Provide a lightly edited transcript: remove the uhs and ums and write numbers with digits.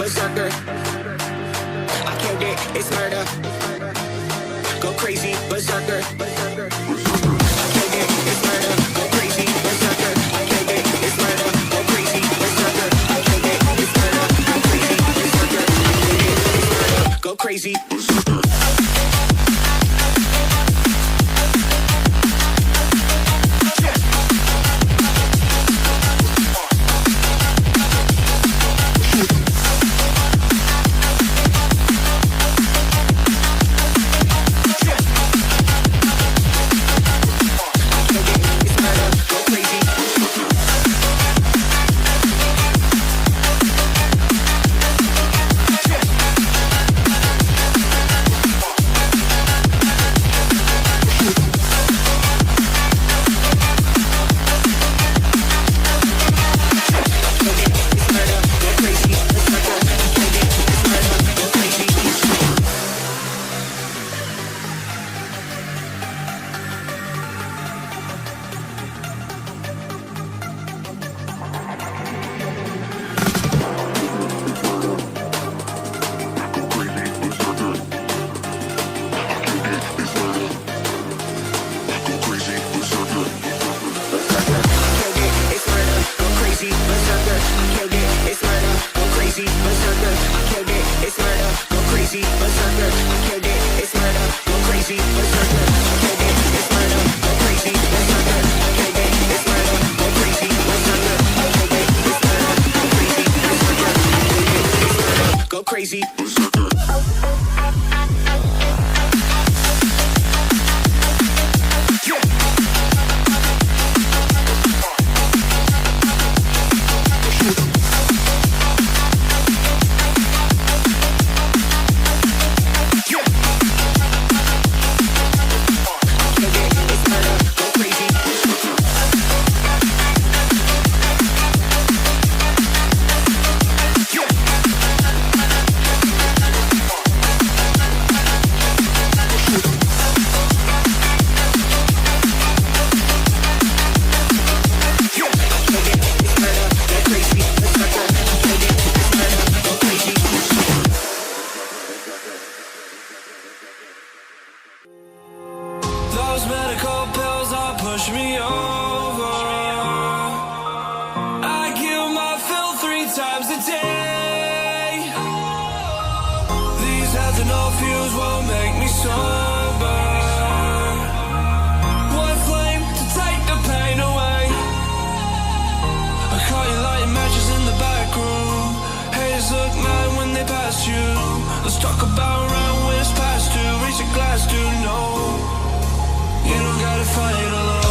berserker. I killed it, it's murder. Go crazy, berserker. I killed it, it's murder. Go crazy, berserker. I killed it, it's murder. Go crazy, berserker. I killed it, it's murder. Go crazy, berserker. I killed it, it's murder. Go crazy, berserker. Crazy. Those medical pills all push me over. I kill my fill 3 times a day. These ethanol fuels won't make me sober. One flame to take the pain away. I caught you lighting matches in the back room. Haters look mad when they pass you. Let's talk about around when it's past due. Reach a glass to know you don't gotta fight alone.